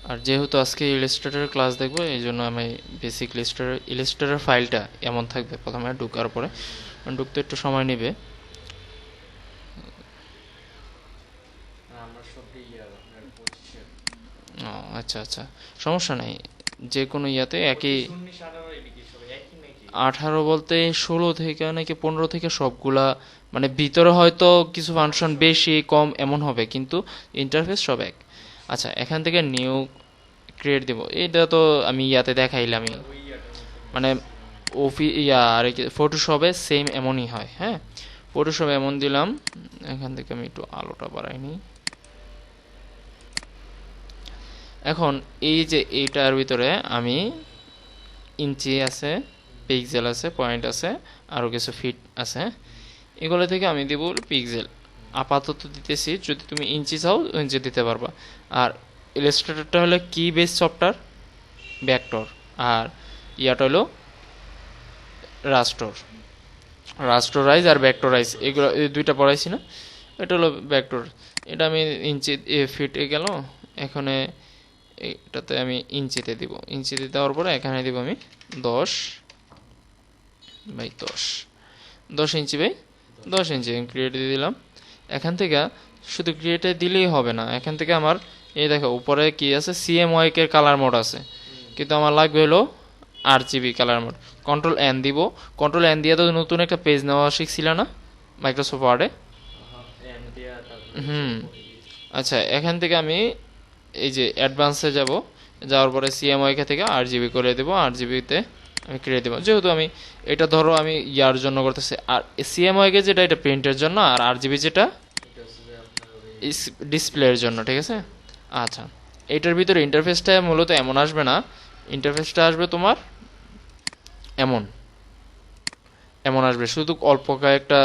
আর যেহেতু আজকে Illustrator class দেখবো, এই জন্য আমি বেসিক ইলাস্ট্রেটর ফাইলটা এমন থাকবে প্রথমে ঢোকার পরে, ঢুকতে একটু সময় নেবে। ও আচ্ছা আচ্ছা, সমস্যা নাই, যে কোনো ইয়াতে একই। 18 বলতে 16 থেকে নাকি 15 থেকে সবগুলা, মানে ভিতরে হয়তো কিছু ফাংশন বেশি কম এমন হবে, কিন্তু ইন্টারফেস সব এক। আচ্ছা, এখান থেকে নিউ ক্রিয়েট দিব, এটা তো আমি ইয়াতে দেখাইলামই, মানে ইয়া আর ফটোশপে সেম এমনই হয়। হ্যাঁ, ফটোশপে এমন দিলাম। এখান থেকে আমি একটু আলোটা বাড়াই নিই। এখন এই যে এইটার ভিতরে আমি ইঞ্চি আছে, পিক্সেল আছে, পয়েন্ট আছে, আরও কিছু ফিট আছে, এগুলো থেকে আমি দেব পিক্সেল। আপাতত দিতেছি, যদি তুমি ইঞ্চি চাও ইঞ্চি দিতে পারবা। আর ইলাস্ট্রেটরটা হলো কি বেস সফটওয়্যার, ভেক্টর। আর ইয়াটা হলো রাস্টর, রাস্টোরাইজ আর ভেক্টরাইজ, এগুলো এই দুইটা পড়াইছি না। এটা হলো ভেক্টর। এটা আমি ইঞ্চি ফিটে গেল, এখানে এটাতে আমি ইঞ্চিতে দিব। ইঞ্চিতে দেওয়ার পরে এখানে দিব আমি 10/10, 10 ইঞ্চি বাই 10 ইঞ্চি ক্রিয়েট দিয়ে দিলাম। এখান থেকে শুধু ক্রিয়েটে দিলেই হবে না, এখান থেকে আমার এই দেখো উপরে কি আছে, সিএমওয়াইকের কালার মোড আছে, কিন্তু আমার লাগবে হলো RGB colour mode. Control N দিব। কন্ট্রোল N দিয়ে তো নতুন একটা পেজ নেওয়া শিখছিল না মাইক্রোসফট ওয়ার্ডে। হুম, আচ্ছা, এখান থেকে আমি এই যে অ্যাডভান্সে যাব, যাওয়ার পরে সিএমওয়াইকে থেকে RGB করে দেবো। RGBতে আমি ক্রিয়েট দেবো, যেহেতু আমি এটা ধরো আমি ইয়ার জন্য করতেছি, আর সিএমওয়াইকে যেটা এটা প্রিন্টের জন্য, আর RGB যেটা ডিসপ্লের জন্য, ঠিক আছে। আচ্ছা, এটার ভিতরে ইন্টারফেসটা মূলত এমন আসবে না, ইন্টারফেসটা আসবে তোমার এমন এমন আসবে, শুধু অল্প কয়েকটা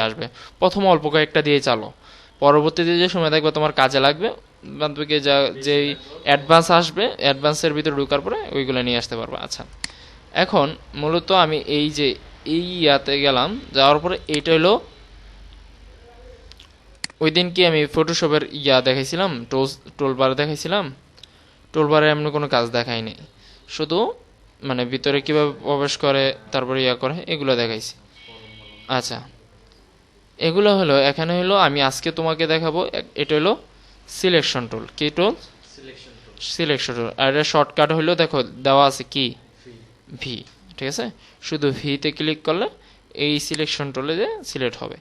আসবে। প্রথম অল্প কয়েকটা দিয়ে চালো, পরবর্তীতে যে সময় দেখবে তোমার কাজে লাগবে, বান্ধবীকে যা যেই অ্যাডভান্স আসবে, অ্যাডভান্সের ভিতরে ঢোকার পরে ওইগুলো নিয়ে আসতে পারবে। আচ্ছা, এখন মূলত আমি এই যে এই ইয়াতে গেলাম, যাওয়ার পরে এইটা হলো ওই দিন কি আমি ফটোশপের দেখাইছিলাম, টোলবার দেখাইছিলাম। টোলবারে এমনি কোনো কাজ দেখাই নেই, শুধু মানে ভিতরে কিভাবে প্রবেশ করে, তারপরে করে, এগুলো দেখাইছি। আচ্ছা, এগুলো হলো, এখানে হলো আমি আজকে তোমাকে দেখাবো, এটা হলো সিলেকশন টুল। কি টুল? Selection tool. আর এটা শর্টকাট হলো, দেখো দেওয়া আছে কি, ভি, ঠিক আছে। শুধু ভিতে ক্লিক করলে এই সিলেকশন টুলে যে সিলেক্ট হবে।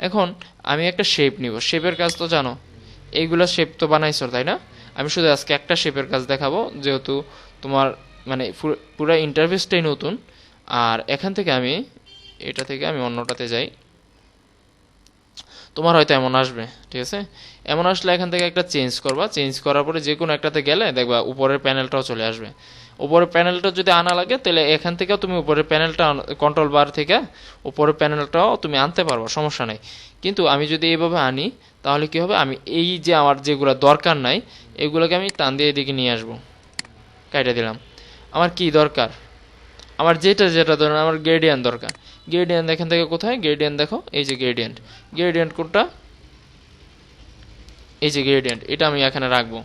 এখন আমি একটা শেপ নিব, শেপের কাজ তো জানো, এইগুলো শেপ তো বানাইছো তাই না। আমি শুধু আজকে একটা শেপের কাজ দেখাবো, যেহেতু তোমার মানে পুরো ইন্টারফেসটাই নতুন। আর এখান থেকে আমি এটা থেকে আমি অন্যটাতে যাই, তোমার হয়তো এমন আসবে, ঠিক আছে। এমন আসলে এখান থেকে একটা চেঞ্জ করবা, চেঞ্জ করার পরে যে কোনো একটাতে গেলে দেখবা উপরের প্যানেলটাও চলে আসবে। উপরের প্যানেলটা যদি আনা লাগে, তাহলে এখান থেকেও তুমি উপরের প্যানেলটা, কন্ট্রোল বার থেকে উপরের প্যানেলটাও তুমি আনতে পারবো, সমস্যা নেই। কিন্তু আমি যদি এইভাবে আনি, তাহলে কি হবে, আমি এই যে আমার যেগুলো দরকার নাই, এগুলোকে আমি টান দিয়ে এদিকে নিয়ে আসবো, কাইটা দিলাম। আমার কি দরকার, আমার যেটা যেটা ধরুন আমার গ্রেডিয়ান দরকার, গ্রেডিয়ান এখান থেকে কোথায়, গ্রেডিয়ান দেখো, এই যে গ্রেডিয়েন্ট, গ্রেডিয়েন্ট কোনটা, এই যে গ্রেডিয়েন্ট, এটা আমি এখানে রাখবো।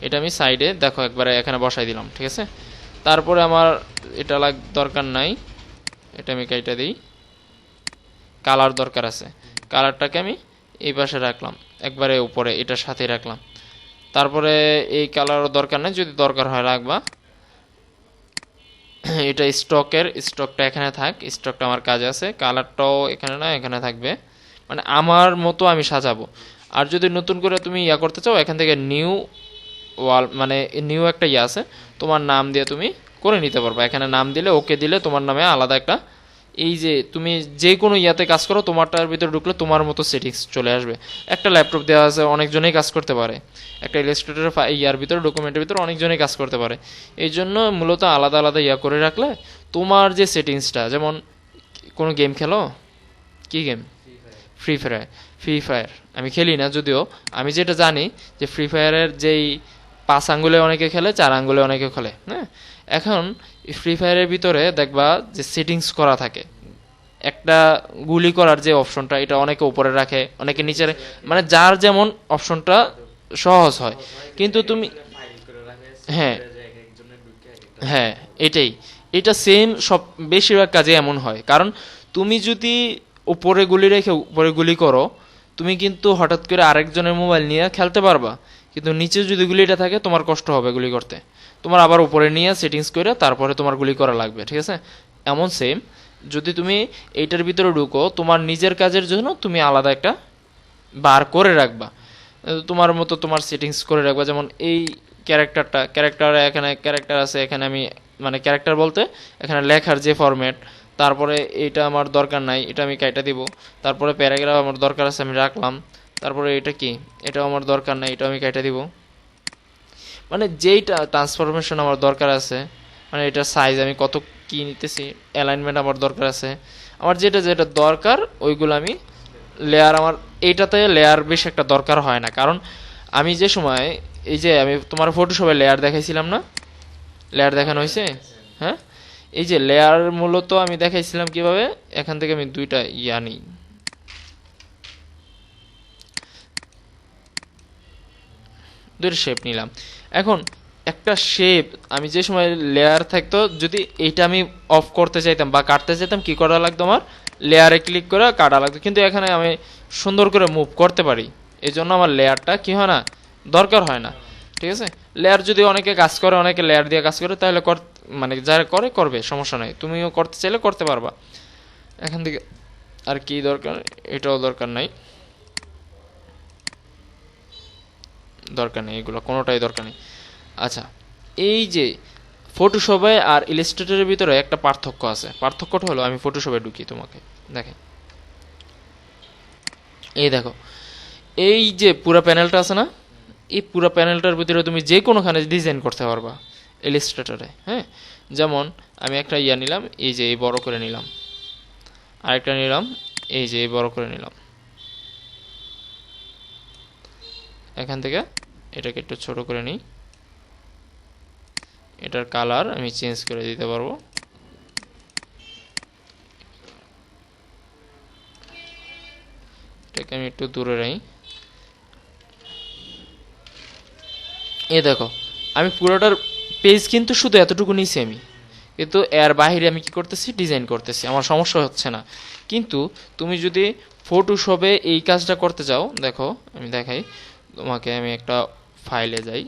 এটা আমি সাইডে দেখো একবারে এখানে বসাই দিলাম, ঠিক আছে। তারপরে আমার এটা দরকার নাই, এটা আমি কাইটা দিই। কালার দরকার আছে, কালারটাকে আমি এই পাশে রাখলাম, একবারে উপরে এটার সাথে রাখলাম। তারপরে এই কালারও দরকার নেই, যদি দরকার হয় রাখবা। এটা স্টকটা এখানে থাক, স্টকটা আমার কাজে আছে। কালারটাও এখানে না, এখানে থাকবে, মানে আমার মতো আমি সাজাবো। আর যদি নতুন করে তুমি করতে চাও, এখান থেকে নিউ ওয়াল, মানে নিউ একটা আছে, তোমার নাম দিয়ে তুমি করে নিতে পারবা। এখানে নাম দিলে, ওকে দিলে, তোমার নামে আলাদা একটা, এই যে তুমি যে কোনো কাজ করো, তোমারটার ভিতরে ঢুকলে তোমার মতো সেটিংস চলে আসবে। একটা ল্যাপটপ দেওয়া আছে, অনেকজনেই কাজ করতে পারে। একটা ইলাস্ট্রেটর ভিতরে, ডকুমেন্টের ভিতরে অনেকজনেই কাজ করতে পারে। এই জন্য মূলত আলাদা আলাদা করে রাখলে তোমার যে সেটিংসটা, যেমন কোনো গেম খেলো, কি গেম, ফ্রি ফায়ার আমি খেলি না যদিও, আমি যেটা জানি যে ফ্রি ফায়ারের যেই 5 আঙ্গুলে অনেকে খেলে, 4 আঙ্গুলে অনেকে খেলে। হ্যাঁ, এখন ফ্রি ফায়ারের ভিতরে দেখবা যে সেটিংস করা থাকে, একটা গুলি করার যে অপশনটা, এটা অনেকে উপরে রাখে, অনেকে নিচে, মানে যার যেমন অপশনটা সহজ হয়। কিন্তু তুমি হ্যাঁ হ্যাঁ, এটাই, এটা সেম সব বেশিরভাগ কাজে এমন হয়। কারণ তুমি যদি উপরে গুলি রেখে উপরে গুলি করো, তুমি কিন্তু হঠাৎ করে আরেকজনের মোবাইল নিয়ে খেলতে পারবা, কিন্তু নিচে যদি গুলিটা থাকে তোমার কষ্ট হবে গুলি করতে, তোমার আবার উপরে নিয়ে সেটিংস করে তারপরে তোমার গুলি করা লাগবে, ঠিক আছে? এমন সেম যদি তুমি এইটার ভিতরে ঢুকো, তোমার নিজের কাজের জন্য তুমি আলাদা একটা বার করে রাখবা, তোমার মতো তোমার সেটিংস করে রাখবা। যেমন এই ক্যারেক্টার এখানে ক্যারেক্টার আছে, এখানে আমি মানে ক্যারেক্টার বলতে এখানে লেখার যে ফরম্যাট, তারপরে এটা আমার দরকার নাই, এটা আমি কাইটা দিব। তারপরে প্যারাগ্রাফ আমার দরকার আছে, আমি রাখলাম। তারপরে এটা কি, এটাও আমার দরকার নাই, এটা আমি কাইটা দিব। মানে যেইটা ট্রান্সফরমেশন আমার দরকার আছে, মানে এটার সাইজ আমি কত কি নিতেছি, অ্যালাইনমেন্ট আমার দরকার আছে, আমার যেটা যেটা দরকার ওইগুলো আমি লেয়ার, আমার এইটাতে লেয়ার বেশ একটা দরকার হয় না। কারণ আমি যে সময় এই যে আমি তোমার ফটোশপে লেয়ার দেখাইছিলাম না, লেয়ার দেখানো হয়েছে, হ্যাঁ, এই যে লেয়ার মূলত আমি দেখাইছিলাম কিভাবে, এখান থেকে আমি দুইটা ইয়া নিই, দুইটা শেপ নিলাম। এখন একটা শেপ আমি যে সময় লেয়ার থাকতো, যদি এইটা আমি অফ করতে চাইতাম বা কাটতে চাইতাম, কি করা লাগতো, আমার লেয়ারে ক্লিক করে কাটা লাগতো। কিন্তু এখানে আমি সুন্দর করে মুভ করতে পারি, এই জন্য আমার লেয়ারটা কি হয় না, দরকার হয় না, ঠিক আছে? লেয়ার যদি অনেকে কাজ করে, অনেকে লেয়ার দিয়ে কাজ করে, তাহলে মানে যারা করে করবে, সমস্যা নাই, তুমিও করতে চাইলে করতে পারবা। এখান থেকে আর কি দরকার, এটাও দরকার নাই, দরকার নেই, এগুলো কোনোটাই দরকার নেই। আচ্ছা, এই যে ফটোশপে আর ইলাস্ট্রেটরের ভিতরে একটা পার্থক্য আছে। পার্থক্যটা হলো, আমি ফটোশপে ঢুকি, তোমাকে দেখেন, এই দেখো, এই যে পুরো প্যানেলটা আছে না, এই পুরো প্যানেলটার ভিতরে তুমি যে কোনোখানে ডিজাইন করতে পারবা ইলাস্ট্রেটরে, হ্যাঁ? যেমন আমি একটা ইয়া নিলাম, এই যে এই বড় করে নিলাম, আরেকটা নিলাম, এই যে এই বড় করে নিলাম, এখান থেকে এটাকে একটু ছোট করে নিই, এটার কালার আমি চেঞ্জ করে দিতে পারবো, এটাকে আমি একটু দূরে রাখি। এই দেখো, আমি পুরোটার পেজ কিন্তু শুধু এতটুকু নিছি আমি, কিন্তু এর বাইরে আমি কি করতেছি, ডিজাইন করতেছি, আমার সমস্যা হচ্ছে না। কিন্তু তুমি যদি ফটোশপে এই কাজটা করতে চাও, দেখো আমি দেখাই তোমাকে, আমি একটা ফাইলে যাই,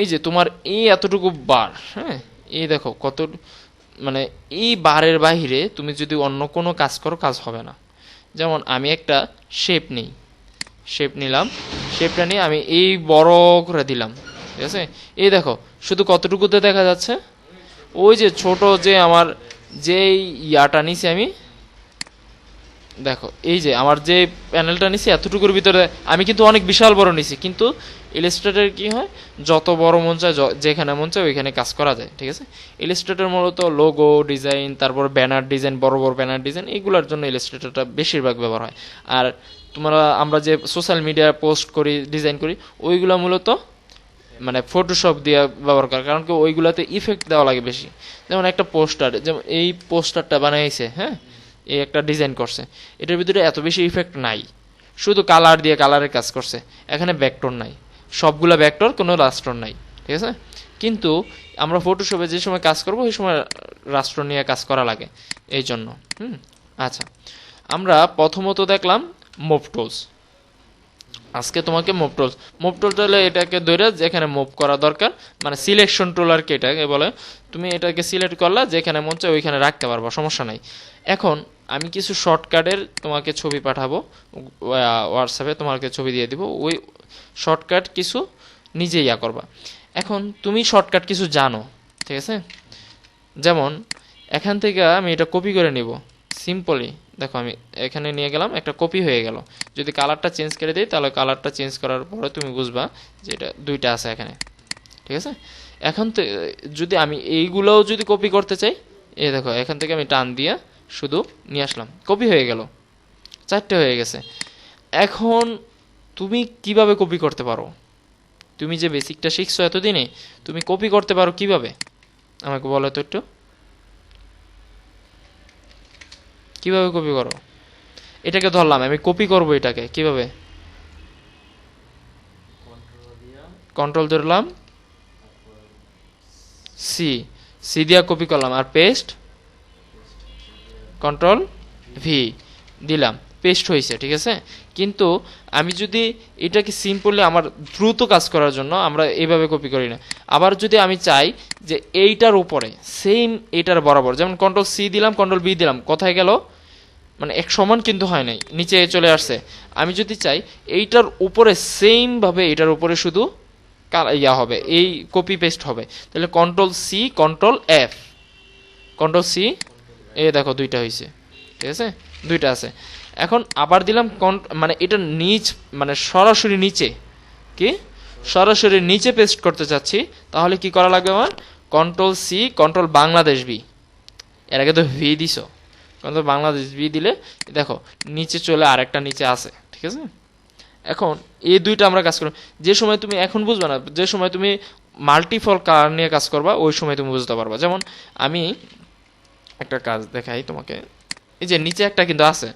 এই যে তোমার এই এতটুকু বার, হ্যাঁ, এই দেখো কত, মানে এই বারের বাইরে তুমি যদি অন্য কোনো কাজ করো, কাজ হবে না। যেমন আমি একটা শেপ নিই, শেপ নিলাম, শেপটা নিয়ে আমি এই বড় করে দিলাম, ঠিক আছে? এই দেখো শুধু কতটুকুতে দেখা যাচ্ছে, ওই যে ছোট যে আমার যে ইয়াটা নিছি আমি, দেখো এই যে আমার যে প্যানেলটা নিছি এতটুকুর ভিতরে, আমি কিন্তু অনেক বিশাল বড় নিছি, কিন্তু ইলাস্ট্রেটর কি হয়, যত বড় মন চায়, যেখানে মন চায় ওইখানে কাজ করা যায়, ঠিক আছে? ইলাস্ট্রেটর মূলত লোগো ডিজাইন, তারপর ব্যানার ডিজাইন, বড় বড় ব্যানার ডিজাইন, এগুলোর জন্য ইলাস্ট্রেটরটা বেশিরভাগ ব্যবহার হয়। আর আমরা যে সোশ্যাল মিডিয়া পোস্ট করি, ডিজাইন করি, ওইগুলো মূলত মানে ফটোশপ দিয়ে ব্যবহার করে, কারণ কি ওইগুলাতে ইফেক্ট দেওয়া লাগে বেশি। যেমন একটা পোস্টার, যেমন এই পোস্টারটা বানাইছে, হ্যাঁ, এই একটা ডিজাইন করছে, এটার ভিতরে এত বেশি ইফেক্ট নাই, শুধু কালার দিয়ে কালারের কাজ করছে, এখানে ব্যাকটোন নাই, সবগুলা ব্যাকটোর, কোনো রাস্ট্রন নাই, ঠিক আছে? কিন্তু আমরা ফটোশপে যে সময় কাজ করব, ওই সময় রাস্ট্র নিয়ে কাজ করা লাগে, এই জন্য। আচ্ছা, আমরা প্রথমত দেখলাম মুভ টুলস। আজকে তোমাকে মুভ টুল হলে এটাকে ধরে যেখানে মুভ করা দরকার, মানে সিলেকশন টুল আর কি এটাকে বলে, তুমি এটাকে সিলেক্ট করলা, যেখানে মন চায় ওইখানে রাখতে পারবো, সমস্যা নাই। এখন আমি কিছু শর্টকাটের তোমাকে ছবি পাঠাবো হোয়াটসঅ্যাপে, তোমাকে ছবি দিয়ে দিব, ওই শর্টকাট কিছু নিজে ইয়া করবা। এখন তুমি শর্টকাট কিছু জানো, ঠিক আছে? যেমন এখান থেকে আমি এটা কপি করে নিব সিম্পলি, দেখো আমি এখানে নিয়ে গেলাম, একটা কপি হয়ে গেল। যদি কালারটা চেঞ্জ করে দিই, তাহলে কালারটা চেঞ্জ করার পরে তুমি বুঝবা যে এটা দুইটা আছে এখানে, ঠিক আছে? এখন তো যদি আমি এইগুলোও যদি কপি করতে চাই, এই দেখো এখান থেকে আমি টান দিয়ে শুধু নিয়ে আসলাম, কপি হয়ে গেল, চারটে হয়ে গেছে। এখন তুমি কিভাবে কপি করতে পারো, তুমি যে বেসিকটা শিখছো এতদিনে, তুমি কপি করতে পারো কিভাবে, আমাকে বলো তো একটু, কিভাবে কপি করো? এটাকে ধরলাম, আমি কপি করব, এটাকে কিভাবে? কন্ট্রোল ধরলাম, সি, সি দিয়া কপি করলাম, আর পেস্ট, কন্ট্রোল ভি দিলাম, পেস্ট হয়েছে, ঠিক আছে। কিন্তু আমি যদি এটাকে সিম্পলি আমার দ্রুত কাজ করার জন্য আমরা এইভাবে কপি করি না। আবার যদি আমি চাই যে এইটার উপরে সেম এইটার বরাবর, যেমন কন্ট্রোল সি দিলাম, কন্ট্রোল বি দিলাম, কোথায় গেল, মানে এক সমান কিন্তু হয় নাই, নিচে চলে আসছে। আমি যদি চাই এইটার উপরে সেম ভাবে এটার উপরে শুধু ইয়া হবে, এই কপি পেস্ট হবে, তাহলে control C, control F, control C, এই দেখো দুইটা হয়েছে, ঠিক আছে, দুইটা আছে। এখন আবার দিলাম মানে এটা নিচ, মানে সরাসরি নিচে, কি সরাসরি নিচে পেস্ট করতে চাচ্ছি, তাহলে কি করা লাগবে আমার, control C, control Bangladesh B, এর আগে তো ভি দিছ, কন্ট্রোল বাংলাদেশ বি দিলে দেখো নিচে চলে আরেকটা নিচে আছে, ঠিক আছে। এখন এই দুইটা আমরা কাজ করব, যে সময় তুমি এখন বুঝবে না, যে সময় তুমি মাল্টিফল কালার নিয়ে কাজ করবা ওই সময় তুমি বুঝতে পারবা। যেমন আমি একটা কাজ দেখাই তোমাকে, এই যে নিচে একটা কিন্তু আছে,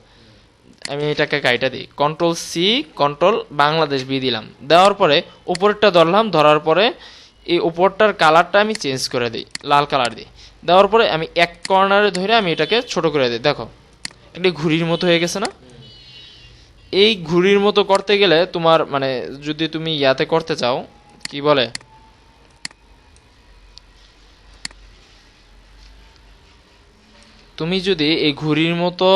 আমি এটাকে কাইটা দিই, control C, control Bangladesh B দিলাম, দেওয়ার পরে উপরেরটা ধরলাম, ধরার পরে এই উপরটার কালারটা আমি চেঞ্জ করে দিই, লাল কালার দিই, দেওয়ার পরে আমি এক কর্নারে ধরে আমি এটাকে ছোট করে দিই, দেখো একটি ঘুড়ির মতো হয়ে গেছে না। এই ঘুড়ির মতো করতে গেলে তোমার মানে যদি তুমি ইয়াতে করতে চাও, কি বলে, তুমি যদি এই ঘুড়ির মতো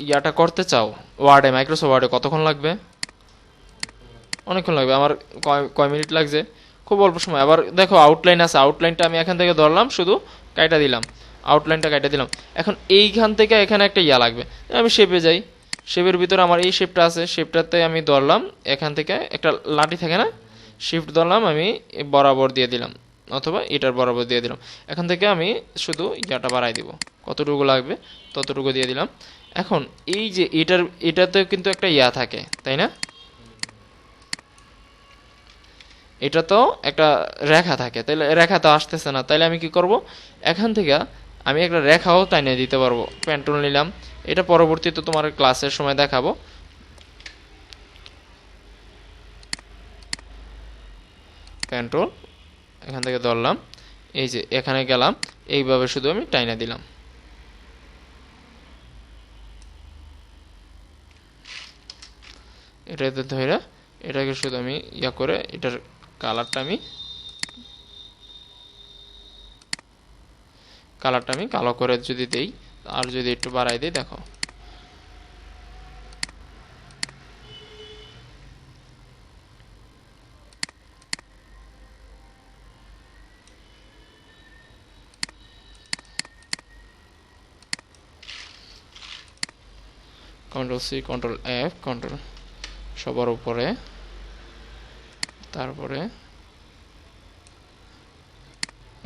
ইয়াটা করতে চাও ওয়ার্ডে, মাইক্রোসফট ওয়ার্ডে কতক্ষণ লাগবে, অনেকক্ষণ লাগবে। আমার কয় মিনিট লাগছে, খুব অল্প সময়। আবার দেখো আউটলাইন আছে, আউটলাইনটা আমি এখান থেকে ধরলাম, শুধু কাইটা দিলাম, আউটলাইনটা কাইটা দিলাম। এখন এইখান থেকে এখানে একটা ইয়া লাগবে, আমি শেপে যাই, শেপের ভিতরে আমার এই শেপটা আছে, শেপটাতে আমি ধরলাম, এখান থেকে একটা লাঠি থাকে না, শিফট ধরলাম, আমি বরাবর দিয়ে দিলাম, অথবা এটার বরাবর দিয়ে দিলাম। এখান থেকে আমি শুধু ইয়াটা বাড়াই দিব, কতটুকু লাগবে ততটুকু দিয়ে দিলাম। এখন এই যে এটাতে কিন্তু একটা ইয়া থাকে, তাই না, এটা তো একটা রেখা থাকে, তাইলে রেখা তো আসতেছে না, তাইলে আমি কি করব, এখান থেকে আমি একটা রেখাও টাইনে দিতে পারবো, পেন টুল নিলাম, এটা পরবর্তীতে তোমার ক্লাসের সময় দেখাবো। পেন টুল এখান থেকে ধরলাম, এই যে এখানে গেলাম, এইভাবে শুধু আমি টাইনা দিলাম, এটাতে ধরে এটাকে শুধু আমি ইয়া করে এটার কালারটা আমি কালো করে যদি দেই, আর যদি একটু বাড়াই দিই, দেখো control C, control F, control সবার উপরে, তারপরে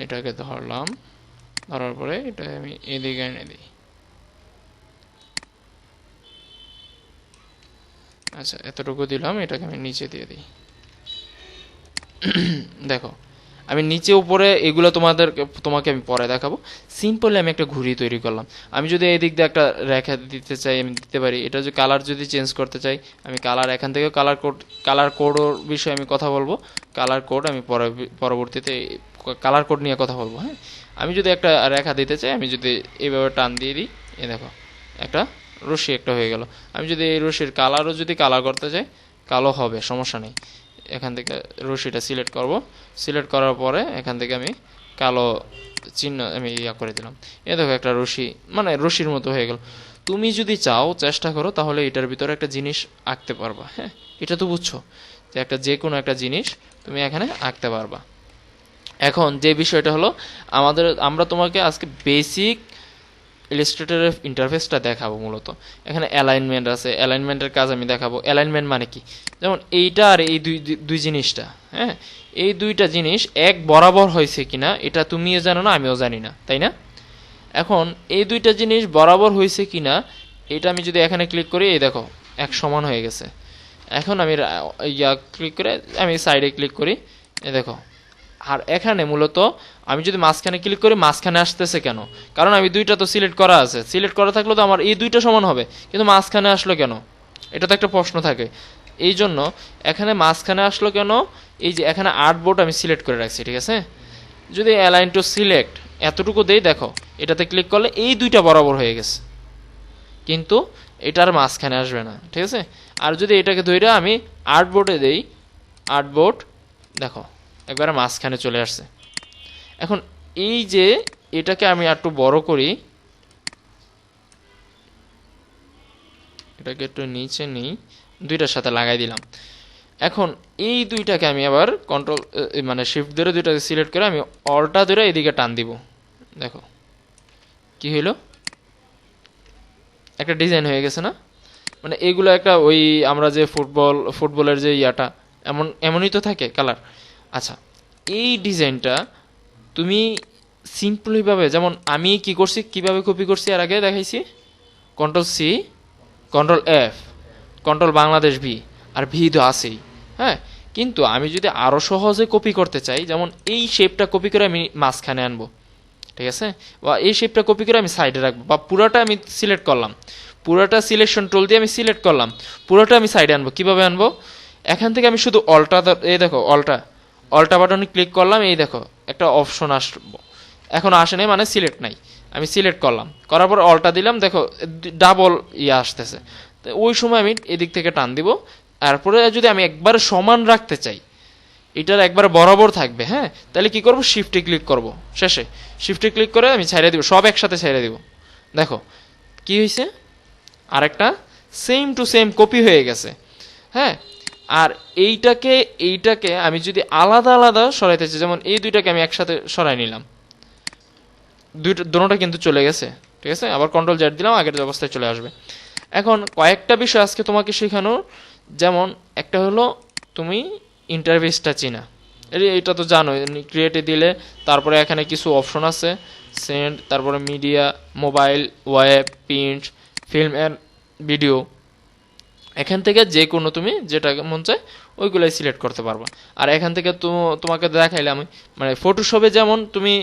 এটাকে ধরলাম, ধরার পরে এটা আমি এদিকে এনে দিই। আচ্ছা এতটুকু দিলাম, এটাকে আমি নিচে দিয়ে দিই। দেখো আমি নিচে উপরে এগুলো তোমাকে আমি পরে দেখাবো। সিম্পলি আমি একটা ঘুড়ি তৈরি করলাম। আমি যদি এই দিক দিয়ে একটা রেখা দিতে চাই আমি দিতে পারি। এটা যদি কালার যদি চেঞ্জ করতে চাই আমি কালার, এখান থেকে কালার কোডের বিষয়ে আমি কথা বলবো। কালার কোড আমি পরবর্তীতে কালার কোড নিয়ে কথা বলবো। হ্যাঁ, আমি যদি একটা রেখা দিতে চাই, আমি যদি এইভাবে টান দিয়ে দিই, এ দেখো একটা রশ্মি একটা হয়ে গেল। আমি যদি এই রশ্মির কালারও যদি কালার করতে চাই, কালো হবে, সমস্যা নেই। এখান থেকে রশ্মিটা সিলেক্ট করব, সিলেক্ট করার পরে এখান থেকে আমি কালো চিহ্ন আমি ইয়া করে দিলাম। এ দেখো একটা রশ্মি, মানে রশ্মির মতো হয়ে গেল। তুমি যদি চাও চেষ্টা করো তাহলে এটার ভিতরে একটা জিনিস আঁকতে পারবা। হ্যাঁ, এটা তো বুঝছো যে যে কোনো একটা জিনিস তুমি এখানে আঁকতে পারবা। এখন যে বিষয়টা হলো আমরা তোমাকে আজকে বেসিক ইলাস্ট্রেটরের ইন্টারফেসটা দেখাবো। মূলত এখানে অ্যালাইনমেন্ট আছে, অ্যালাইনমেন্টের কাজ আমি দেখাবো। অ্যালাইনমেন্ট মানে কি, যেমন এইটা আর এই দুই জিনিসটা, হ্যাঁ, এই দুইটা জিনিস এক বরাবর হয়েছে কিনা এটা তুমিও জানো না, আমিও জানি না, তাই না? এখন এই দুইটা জিনিস বরাবর হয়েছে কিনা এটা আমি যদি এখানে ক্লিক করি, এই দেখো এক সমান হয়ে গেছে। এখন আমি ক্লিক করে আমি সাইডে ক্লিক করি, এই দেখো। আর এখানে মূলত আমি যদি মাঝখানে ক্লিক করি, মাঝখানে আসতেছে কেন? কারণ আমি দুইটা তো সিলেক্ট করা আছে, সিলেক্ট করা থাকলে তো আমার এই দুইটা সমান হবে, কিন্তু মাঝখানে আসলো কেন? এটা তো একটা প্রশ্ন থাকে। এই জন্য এখানে মাঝখানে আসলো কেন, এই যে এখানে আর্টবোর্ড আমি সিলেক্ট করে রাখছি, ঠিক আছে। যদি অ্যালাইন টু সিলেক্ট এতটুকু দেই, দেখো এটাতে ক্লিক করলে এই দুইটা বরাবর হয়ে গেছে, কিন্তু এটার মাঝখানে আসবে না, ঠিক আছে। আর যদি এটাকে ধরে আমি আর্টবোর্ডে দেই, আর্টবোর্ড দেখো একবারে মাঝখানে চলে আসছে। এখন এই যে এটাকে আমি একটু বড় করি, এটাকে একটু নিচে নিই, দুইটার সাথে লাগাই দিলাম। এখন এই দুইটাকে আমি আবার কন্ট্রোল মানে শিফট ধরে দুইটাকে সিলেক্ট করে আমি অলটা ধরে এদিকে টান দিব, দেখো কি হইলো, একটা ডিজাইন হয়ে গেছে না। মানে এগুলো একটা ওই আমরা যে ফুটবলের যে ইয়াটা এমনই তো থাকে কালার। আচ্ছা, এই ডিজাইনটা তুমি সিম্পলিভাবে, যেমন আমি কি করছি, কিভাবে কপি করছি আর আগে দেখাইছি, control C, control F, control Bangladesh V, আর ভি তো আছেই, হ্যাঁ। কিন্তু আমি যদি আরও সহজে কপি করতে চাই, যেমন এই শেপটা কপি করে আমি মাঝখানে আনবো, ঠিক আছে, বা এই শেপটা কপি করে আমি সাইডে রাখবো, বা পুরাটা আমি সিলেক্ট করলাম, পুরাটা সিলেকশন টুল দিয়ে আমি সিলেক্ট করলাম, পুরোটা আমি সাইডে আনবো। কিভাবে আনবো, এখান থেকে আমি শুধু অলটা, এই দেখো অলটা বাটনে ক্লিক করলাম, এই দেখো একটা অপশন আসবো, এখন আসে নাই মানে সিলেক্ট নাই, আমি সিলেক্ট করলাম, করার পর অলটা দিলাম, দেখো ডাবল ইয়ে আসতেছে। তো ওই সময় আমি এদিক থেকে টান দিব। তারপরে যদি আমি একবার সমান রাখতে চাই, এটার একবার বরাবর থাকবে, হ্যাঁ, তাহলে কি করব, শিফটে ক্লিক করব, শেষে শিফটে ক্লিক করে আমি ছাইড়ে দিব, সব একসাথে ছাইড়ে দিব। দেখো কি হয়েছে, আরেকটা সেম টু সেম কপি হয়ে গেছে, হ্যাঁ। আর এইটাকে আমি যদি আলাদা আলাদা সরাইতে চাই, যেমন এই দুইটাকে আমি একসাথে সরাই নিলাম, দুটোটা কিন্তু চলে গেছে, ঠিক আছে। আবার কন্ট্রোল জেড দিলাম, আগের অবস্থায় চলে আসবে। এখন কয়েকটা বিষয় আজকে তোমাকে শেখানো, যেমন একটা হলো তুমি ইন্টারফেসটা চিনা, এটা তো জানো, ক্রিয়েটে দিলে তারপরে এখানে কিছু অপশন আছে, সেন্ড, তারপরে media, mobile, web, print, film and video, এখান থেকে যে কোনো তুমি যেটা মন চায় ওইগুলাই সিলেক্ট করতে পারবা। আর এখান থেকে তোমাকে দেখাইলাম, মানে ফটোশপে যেমন তুমি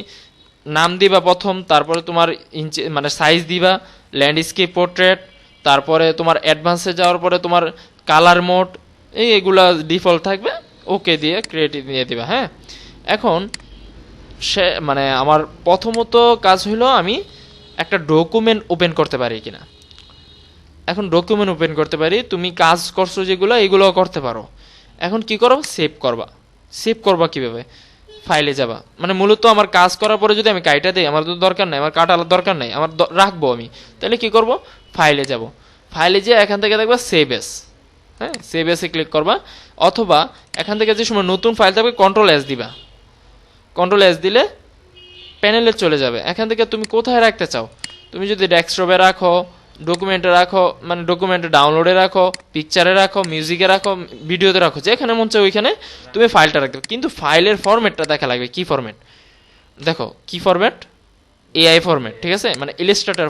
নাম দিবা প্রথম, তারপরে তোমার ইঞ্চি মানে সাইজ দিবা, ল্যান্ডস্কেপ, পোর্ট্রেট, তারপরে তোমার অ্যাডভান্সে যাওয়ার পরে তোমার কালার মোড, এগুলা ডিফল্ট থাকবে, ওকে দিয়ে ক্রিয়েটিভ দিয়ে দিবা, হ্যাঁ। এখন মানে আমার প্রথমত কাজ হলো আমি একটা ডকুমেন্ট ওপেন করতে পারি কিনা। এখন ডকুমেন্ট ওপেন করতে পারি, তুমি কাজ করছো যেগুলো এগুলোও করতে পারো। এখন কি করো, সেভ করবা কিভাবে, ফাইলে যাবা, মানে মূলত আমার কাজ করার পরে যদি আমি কাইটা দিই, আমার তো দরকার নাই, আমার কাটার দরকার নাই, আমার রাখবো আমি, তাহলে কি করব, ফাইলে যাব, ফাইলে যেয়ে এখান থেকে দেখবা সেভ এস, হ্যাঁ, সেভ এসে ক্লিক করবা, অথবা এখান থেকে যে সময় নতুন ফাইল থাকবে কন্ট্রোল এস দিবা, কন্ট্রোল এস দিলে প্যানেলে চলে যাবে। এখান থেকে তুমি কোথায় রাখতে চাও, তুমি যদি ডেস্কটপে রাখো, ডকুমেন্টে রাখো, মানে ডকুমেন্টে ডাউনলোডে রাখো, পিকচারে রাখো, মিউজিকে রাখো, ভিডিওতে রাখো, যেখানে মন চায় ওইখানে তুমি ফাইলটা রাখবে। কিন্তু ফাইলের ফরম্যাটটা দেখা লাগবে, কি ফরম্যাট, দেখো কি ফরম্যাট, এআই ফরম্যাট, ঠিক আছে, মানে ইলাস্ট্রেটর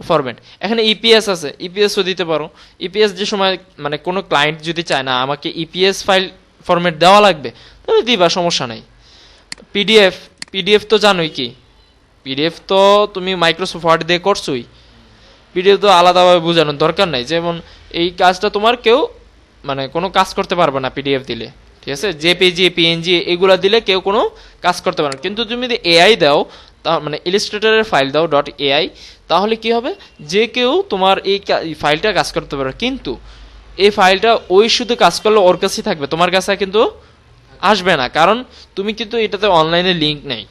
ফরম্যাট। এখানে ইপিএস আছে, ইপিএসও দিতে পারো। ইপিএস যে সময় মানে কোনো ক্লায়েন্ট যদি চায় না আমাকে ইপিএস ফাইল ফরম্যাট দেওয়া লাগবে, তাহলে দিবা, সমস্যা নাই। পিডিএফ তো জানোই কি, পিডিএফ তো তুমি মাইক্রোসফট ওয়ার্ড দিয়ে করছোই, পিডিএফ তো আলাদাভাবে বোঝানোর দরকার নাই। যেমন এই কাজটা তোমার কেউ মানে কোনো কাজ করতে পারবে না পিডিএফ দিলে, ঠিক আছে, জেপিজি, পিএনজি এগুলা দিলে কেউ কোনো কাজ করতে পারবে না। কিন্তু তুমি যদি এআই দাও, তা মানে ইলাস্ট্রেটরের ফাইল দাও .ai, তাহলে কি হবে, যে কেউ তোমার এই ফাইলটা কাজ করতে পারবে। কিন্তু এই ফাইলটা ওই শুধু কাজ করলে ওর কাছেই থাকবে, তোমার কাছে কিন্তু আসবে না, কারণ তুমি কিন্তু এটাতে অনলাইনে লিঙ্ক নেই,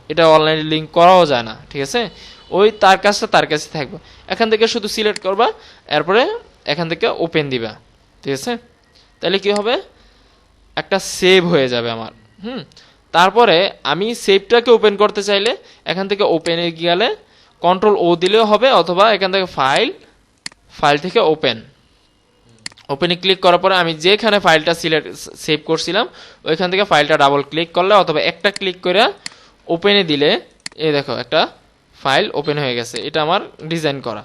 এটা অনলাইনে লিঙ্ক করাও যায় না, ঠিক আছে। ওই তার কাছে থাকবে। এখান থেকে শুধু সিলেক্ট করবা, এরপরে এখান থেকে ওপেন দিবা, ঠিক আছে। তাহলে কি হবে, একটা সেভ হয়ে যাবে আমার। তারপরে আমি সেভটাকে ওপেন করতে চাইলে এখান থেকে ওপেনে গেলে কন্ট্রোল ও দিলেও হবে, অথবা এখান থেকে ফাইল থেকে ওপেনে ক্লিক করার পরে আমি যেখানে ফাইলটা সেভ করছিলাম ওইখান থেকে ফাইলটা ডাবল ক্লিক করলে, অথবা একটা ক্লিক করে ওপেনে দিলে, এই দেখো একটা ফাইল ওপেন হয়ে গেছে। এটা আমার ডিজাইন করা,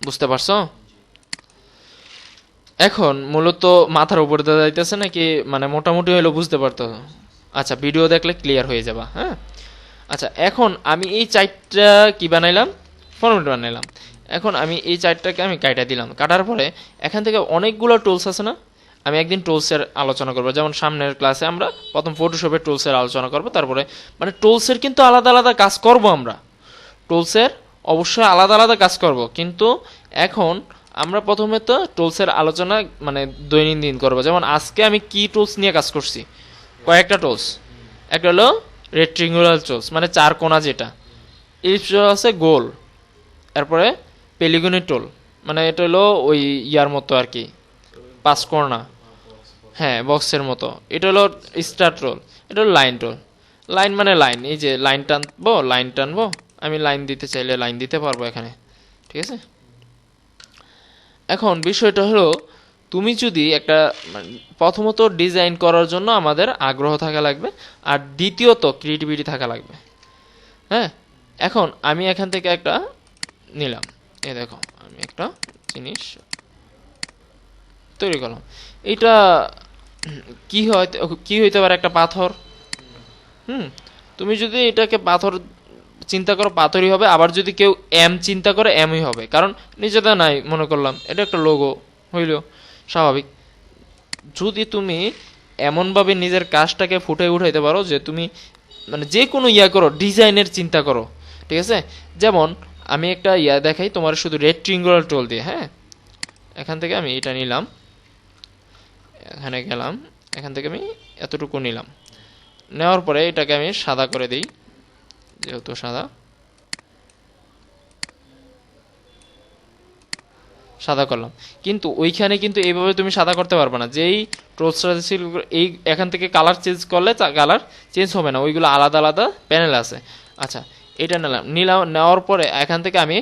বুঝতে পারছো? এখন মূলত মাথার উপর দিয়ে যাইতেছে নাকি, মানে মোটামুটি হইলো বুঝতে পারতো? আচ্ছা, ভিডিও দেখলে ক্লিয়ার হয়ে যাবা, হ্যাঁ। আচ্ছা, এখন আমি এই চারটা কি বানাইলাম, ফরম্যাট বানাইলাম। এখন আমি এই চারটাকে আমি কাটা দিলাম, কাটার পরে এখান থেকে অনেকগুলো টুলস আছে না, আমি একদিন টুলসের আলোচনা করবো, যেমন সামনের ক্লাসে আমরা প্রথম ফটোশপের টুলসের আলোচনা করবো, তারপরে মানে টুলসের কিন্তু আলাদা আলাদা কাজ করব আমরা, টুলসের অবশ্যই আলাদা আলাদা কাজ করব, কিন্তু এখন আমরা প্রথমে তো টুলসের আলোচনা মানে দৈনন্দিন করব। যেমন আজকে আমি কি টুলস নিয়ে কাজ করছি, কয়েকটা টুলস, একটা হলো রেক্ট্যাঙ্গুলার টুলস মানে চার কোণা যেটা, ইলিপস আছে গোল, তারপরে পেলিগনি টুল মানে এটা হলো ওই ইয়ার মতো আর কি, পাঁচ কোণা, হ্যাঁ বক্সের মতো, এটা হলো স্টার টুল, এটা হলো লাইন টুল, লাইন মানে লাইন, এই যে লাইন টানবো, লাইন টানবো, আমি লাইন দিতে চাইলে লাইন দিতে পারবো এখানে, ঠিক আছে। এখন বিষয়টা হলো তুমি যদি একটা প্রথমত ডিজাইন করার জন্য আমাদের আগ্রহ থাকা লাগবে, আর দ্বিতীয়ত ক্রিয়েটিভিটি থাকা লাগবে, হ্যাঁ। এখন আমি এখান থেকে একটা নিলাম, এই দেখো আমি একটা জিনিস তৈরি করলাম, এটা কি হইতে পারে, একটা পাথর, তুমি যদি এটাকে পাথর চিন্তা করো পাথরই হবে, আবার যদি কেউ এম চিন্তা করে এমই হবে, কারণ নিজেটা নাই মনে করলাম এটা একটা লোগো হইল স্বাভাবিক। যদি তুমি এমনভাবে নিজের কাজটাকে ফুটে উঠাইতে পারো যে তুমি মানে যে কোনো ইয়া করো, ডিজাইনের চিন্তা করো, ঠিক আছে। যেমন আমি একটা ইয়া দেখাই তোমার, শুধু রেক্ট্যাঙ্গুলার টুল দিয়ে, হ্যাঁ। এখান থেকে আমি এটা নিলাম, এখানে গেলাম, এখান থেকে আমি এতটুকু নিলাম, নেওয়ার পরে এটাকে আমি সাদা করে দিই, যেহেতু সাদা করলাম, কিন্তু ওইখানে কিন্তু এইভাবে তুমি সাদা করতে পারবে না, যেই টুলসটা ছিল এই এখান থেকে কালার চেঞ্জ করলে কালার চেঞ্জ হবে না, ওইগুলো আলাদা আলাদা প্যানেল আছে। আচ্ছা এটা নেওয়ার পরে এখান থেকে আমি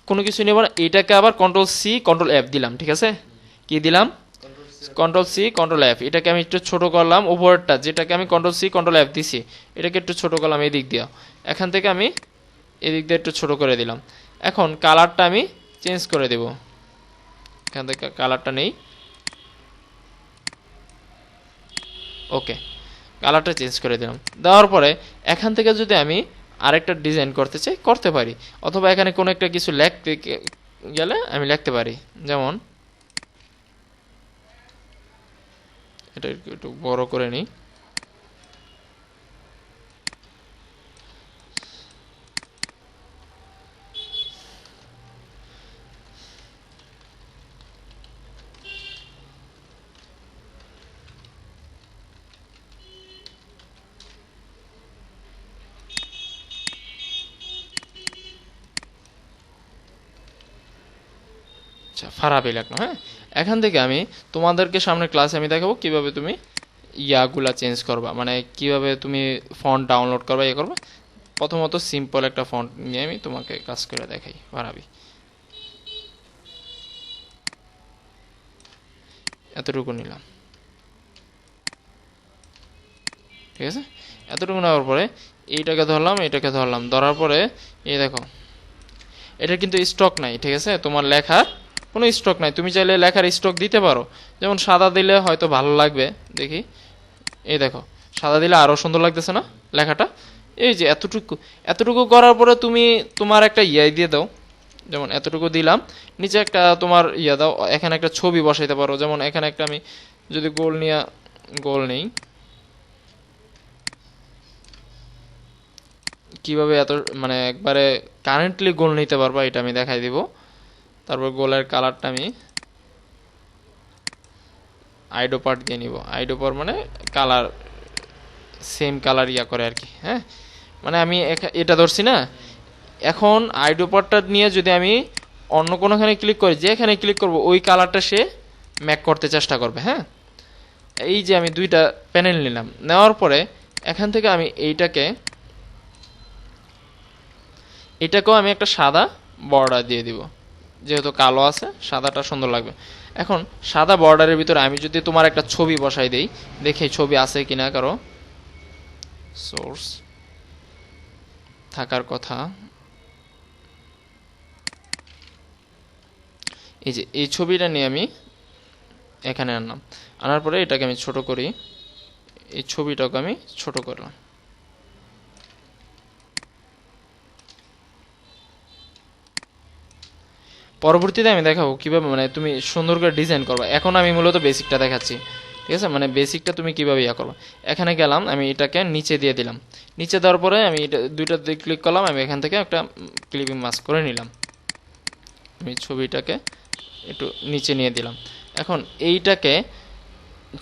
কোনো কিছু নেব না, এটাকে আবার কন্ট্রোল সি কন্ট্রোল এফ দিলাম, ঠিক আছে। কি দিলাম, কন্ট্রোল সি কন্ট্রোল এফ, এটাকে আমি একটু ছোট করলাম, উপরেরটা যেটাকে আমি কন্ট্রোল সি কন্ট্রোল এফ দিছি এটাকে একটু ছোট করলাম এই দিক দিয়ে, এখান থেকে আমি এদিক দিয়ে একটু ছোট করে দিলাম। এখন কালারটা আমি চেঞ্জ করে দেব, এখান থেকে কালারটা নেই, ওকে কালারটা চেঞ্জ করে দিলাম। দেওয়ার পরে এখান থেকে যদি আমি আরেকটা ডিজাইন করতে চাই করতে পারি, অথবা এখানে কোনো একটা কিছু লিখতে গেলে আমি লিখতে পারি, যেমন এটা একটু বড় করে নিই, আচ্ছা ফারাবি লাগলো, হ্যাঁ। এখান থেকে আমি তোমাদেরকে সামনে ক্লাসে আমি দেখাবো কিভাবে তুমি ইয়াগুলা চেঞ্জ করবা, মানে কিভাবে তুমি ফন্ট ডাউনলোড করবা, ইয়ে করবা। প্রথমত সিম্পল একটা ফন্ট নিয়ে আমি তোমাকে কাজ করে দেখাই, ফারাবি এতটুকু নিলাম, ঠিক আছে। এতটুকু নেওয়ার পরে এইটাকে ধরলাম, এটাকে ধরলাম, ধরার পরে এই দেখো এটা কিন্তু স্টক নাই, ঠিক আছে, তোমার লেখার কোনো স্টক নাই, তুমি চাইলে লেখার স্টক দিতে পারো, যেমন সাদা দিলে হয়তো ভালো লাগবে, দেখি এই দেখো সাদা দিলে আরও সুন্দর লাগতেছে না লেখাটা, এই যে এতটুকু, এতটুকু করার পরে তুমি তোমার একটা ইয়াই দিয়ে দাও, যেমন এতটুকু দিলাম, নিচে একটা তোমার ইয়া দাও, এখানে একটা ছবি বসাইতে পারো, যেমন এখানে একটা আমি যদি গোল নেই, কিভাবে এত মানে একবারে কারেন্টলি গোল নিতে পারবা এটা আমি দেখাই দিব। তারপর গোলের কালারটা আমি আইডোপার দিয়ে নিব, আইডোপার মানে কালার সেম কালার ইয়া করে আর কি, হ্যাঁ। মানে আমি এটা ধরছি না, এখন আইডোপারটা নিয়ে যদি আমি অন্য কোনোখানে ক্লিক করি, যেখানে ক্লিক করব ওই কালারটা সে ম্যাক করতে চেষ্টা করবে, হ্যাঁ। এই যে আমি দুইটা প্যানেল নিলাম, নেওয়ার পরে এখান থেকে আমি এটাকেও আমি একটা সাদা বর্ডার দিয়ে দিব, যেহেতু কালো আছে সাদাটা সুন্দর লাগবে। এখন সাদা বর্ডারের ভিতরে আমি যদি তোমার একটা ছবি বসাই দেই, দেখি ছবি আছে কিনা, কারো সোর্স থাকার কথা, এই যে এই ছবিটা নিয়ে আমি এখানে আনলাম, আনার পরে এটাকে আমি ছোট করি, এই ছবিটাকে আমি ছোট করলাম, পরবর্তীতে আমি দেখাবো কিভাবে মানে তুমি সুন্দর করে ডিজাইন করবে। এখন আমি মূলত বেসিকটা দেখাচ্ছি, ঠিক আছে? মানে বেসিকটা তুমি কিভাবে ইয়া করবে। এখানে গেলাম, আমি এটাকে নিচে দিয়ে দিলাম। নিচে দেওয়ার পরে আমি এটা দুইটা দিয়ে ক্লিক করলাম, আমি এখান থেকে একটা ক্লিপিং মাস্ক করে নিলাম। আমি ছবিটাকে একটু নিচে নিয়ে দিলাম। এখন এইটাকে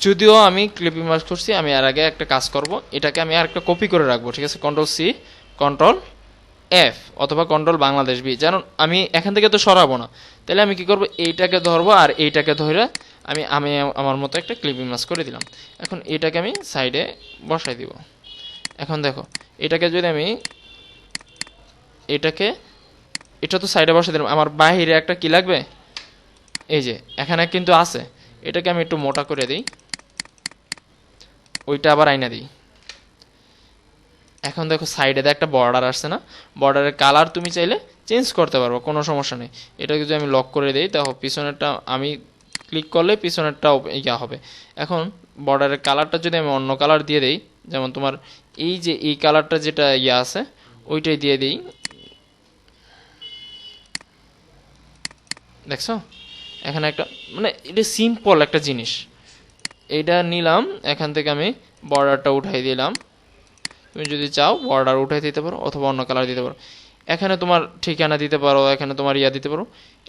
যদিও আমি ক্লিপিং মাস্ক করছি, আমি আর আগে একটা কাজ করব, এটাকে আমি আর একটা কপি করে রাখবো, ঠিক আছে? কন্ট্রোল সি, কন্ট্রোল এফ অথবা কন্ট্রোল বাংলাদেশ বি, যেন আমি এখান থেকে তো সরাবো না। তাহলে আমি কি করব, এইটাকে ধরবো আর এইটাকে ধরে আমি আমি আমার মতো একটা ক্লিপিং মাস্ক করে দিলাম। এখন এটাকে আমি সাইডে বসাই দিব। এখন দেখো, এটাকে যদি আমি এটা তো সাইডে বসাই দিলাম, আমার বাহিরে একটা কি লাগবে, এই যে এখানে কিন্তু আছে, এটাকে আমি একটু মোটা করে দিই, ওইটা আবার আইনা দিই। এখন দেখো সাইডে একটা বর্ডার আসছে না, বর্ডারের কালার তুমি চাইলে চেঞ্জ করতে পারবো, কোনো সমস্যা নেই। এটা যদি আমি লক করে দিই, দেখো পিছনেরটা আমি ক্লিক করলে পিছনেরটা ইয়া হবে। এখন বর্ডারের কালারটা যদি আমি অন্য কালার দিয়ে দিই, যেমন তোমার এই যে এই কালারটা যেটা ইয়া আছে ওইটাই দিয়ে দিই, দেখছো? এখানে একটা মানে এটা সিম্পল একটা জিনিস, এইটা নিলাম, এখান থেকে আমি বর্ডারটা উঠাই দিলাম। তুমি যদি চাও বর্ডার উঠাই দিতে পারো অথবা অন্য কালার দিতে পারো। এখানে তোমার ঠিকানা দিতে পারো, এখানে তোমার ইয়া দিতে পারো।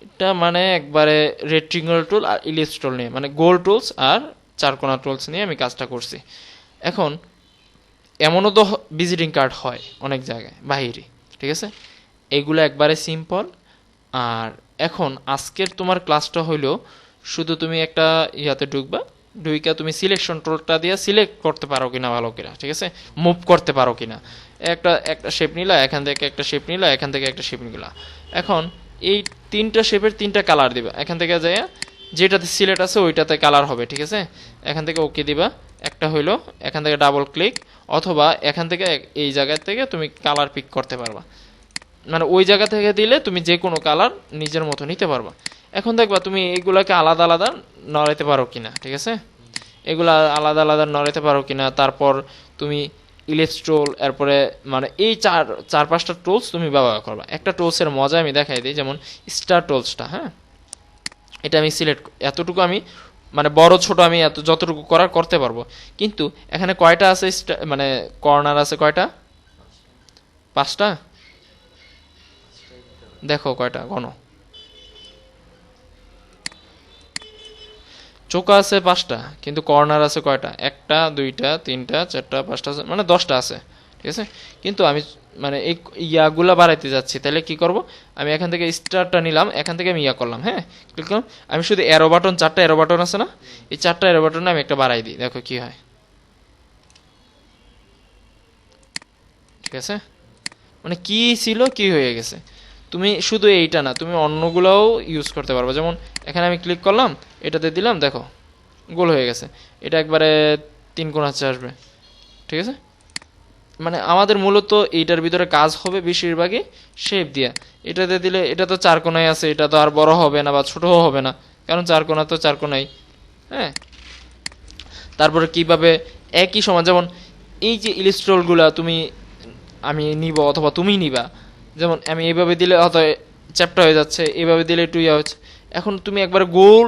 এটা মানে একবারে রেক্টেঙ্গল টুল আর ইলিপস টুল নিয়ে, মানে গোল টুলস আর চারকোনা টুলস নিয়ে আমি কাজটা করছি। এখন এমনও তো ভিজিটিং কার্ড হয় অনেক জায়গায় বাহিরে, ঠিক আছে? এগুলো একবারে সিম্পল। আর এখন আজকের তোমার ক্লাসটা হইলো শুধু তুমি একটা ইয়াতে ঢুকবা, ঢুইকা তুমি সিলেকশন টুলটা দিয়ে সিলেক্ট করতে পারো কিনা ভালো কিনা, ঠিক আছে? মুভ করতে পারো কিনা। একটা একটা শেপ নিলা, এখান থেকে একটা শেপ নিলা, এখান থেকে একটা শেপ নিলা। এখন এই তিনটা শেপের তিনটা কালার দিবা, এখান থেকে যায় যেটাতে সিলেক্ট আছে ওইটাতে কালার হবে, ঠিক আছে? এখান থেকে ওকে দিবা, একটা হইলো, এখান থেকে ডাবল ক্লিক, অথবা এখান থেকে এই জায়গা থেকে তুমি কালার পিক করতে পারবা, মানে ওই জায়গা থেকে দিলে তুমি যে কোনো কালার নিজের মতো নিতে পারবা। এখন দেখবা তুমি এইগুলাকে আলাদা আলাদা নড়াইতে পারো কিনা, ঠিক আছে? এগুলা আলাদা আলাদা নড়াইতে পারো কিনা। তারপর তুমি ইলিপস টুল, এরপরে মানে এই চার চার পাঁচটা টুলস তুমি ব্যবহার করবা। একটা টুলসের মজা আমি দেখাই দিই, যেমন স্টার টুলসটা, হ্যাঁ? এটা আমি সিলেক্ট, এতটুকু আমি মানে বড় ছোট আমি এত যতটুকু করার করতে পারবো। কিন্তু এখানে কয়টা আছে, মানে কর্নার আছে কয়টা? 5টা। দেখো কয়টা, গণ। চোকা আছে 5টা, কিন্তু কর্নার আছে কয়টা? 1টা 2টা 3টা 4টা 5টা, মানে 10টা আছে, ঠিক আছে? কিন্তু আমি মানে এই ইয়াগুলা বাড়াইতে যাচ্ছি, তাহলে কি করব, আমি এখান থেকে স্টারটা নিলাম, এখান থেকে আমি ইয়া করলাম, হ্যাঁ, ক্লিক করলাম। আমি শুধু অ্যারো বাটন, 4টা অ্যারো বাটন আছে না, এই 4টা অ্যারো বাটনে আমি একটা বাড়াই দিই, দেখো কি হয়, ঠিক আছে? মানে কি ছিল কি হয়ে গেছে। তুমি শুধু এইটা না, তুমি অন্যগুলোও ইউজ করতে পারবে। যেমন এখানে আমি ক্লিক করলাম, এটাতে দিলাম, দেখো গোল হয়ে গেছে। এটা একবারে 3 কোণ আছে আসবে, ঠিক আছে? মানে আমাদের মূলত এইটার ভিতরে কাজ হবে বেশিরভাগই শেপ দিয়া। এটাতে দিলে এটা তো 4 কোণায় আছে, এটা তো আর বড় হবে না বা ছোটও হবে না, কারণ 4 কোণা তো 4 কোণাই, হ্যাঁ? তারপরে কিভাবে একই সময়, যেমন এই যে ইলিস্ট্রলগুলা তুমি আমি নিব অথবা তুমি নিবা, যেমন আমি এইভাবে দিলে হয়তো চ্যাপ্টা হয়ে যাচ্ছে, এইভাবে দিলে একটু ইয়া হচ্ছে। এখন তুমি একবার গোল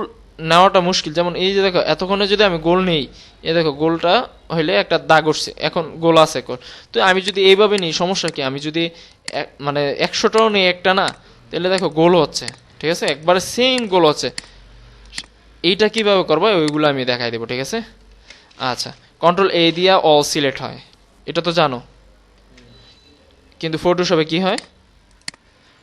নেওয়াটা মুশকিল। যেমন এই যে দেখো, এতক্ষণে যদি আমি গোল নেই, এ দেখো গোলটা হইলে একটা দাগ উঠছে, এখন গোল আছে এখন। তো আমি যদি এইভাবে নিই, সমস্যা কি? আমি যদি মানে 100টাও নেই একটা না, তাহলে দেখো গোল হচ্ছে, ঠিক আছে? একবারে সেম গোল হচ্ছে। এইটা কিভাবে করবো ওইগুলো আমি দেখাই দেবো, ঠিক আছে? আচ্ছা, কন্ট্রোল এ দিয়া অল সিলেক্ট হয়, এটা তো জানো। কিন্তু ফটোশপে কি হয়,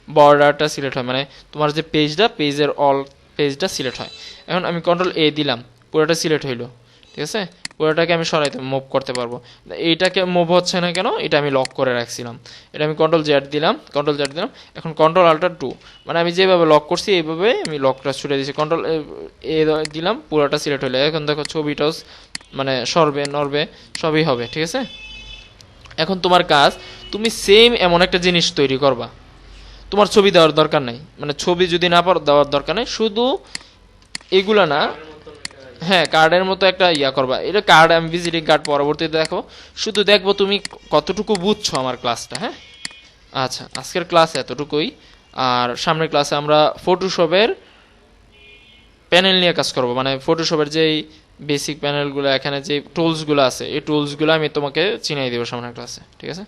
বর্ডারটা সিলেক্ট হয়, মানে তোমার যে পেজটা, পেজের অল পেজটা সিলেক্ট হয়। এখন আমি কন্ট্রোল এ দিলাম, পুরোটা সিলেক্ট হইলো, ঠিক আছে? পুরোটাকে আমি সরাইতে মুভ করতে পারবো। এইটাকে মুভ হচ্ছে না কেন, এটা আমি লক করে রাখছিলাম। এটা আমি কন্ট্রোল জেড দিলাম, কন্ট্রোল জেড দিলাম। এখন কন্ট্রোল আল্টার 2, মানে আমি যেভাবে লক করছি এইভাবে আমি লকটা ছুড়ে দিয়েছি। কন্ট্রোল এ দিলাম, পুরোটা সিলেক্ট হইলো। এখন দেখো ছবিটাও মানে সরবে নড়বে, সবই হবে, ঠিক আছে? এখন তোমার কাজ, তুমি সেম এমন একটা জিনিস তৈরি করবা, তোমার ছবি দেওয়ার দরকার নাই, মানে ছবি যদি না পারো দেওয়ার দরকার নেই, শুধু এগুলা না, হ্যাঁ কার্ডের মতো একটা ইয়া করবা। এটা কার্ড, আমি ভিজিটিং কার্ড পরবর্তীতে দেখো, শুধু দেখবো তুমি কতটুকু বুঝছো আমার ক্লাসটা, হ্যাঁ? আচ্ছা, আজকের ক্লাস এতটুকুই। আর সামনের ক্লাসে আমরা ফটোশপের প্যানেল নিয়ে কাজ করব, মানে ফটোশপের যেই বেসিক প্যানেলগুলো, এখানে যে টুলসগুলো আছে এই টুলসগুলো আমি তোমাকে চিনাই দেবো সামনের ক্লাসে, ঠিক আছে?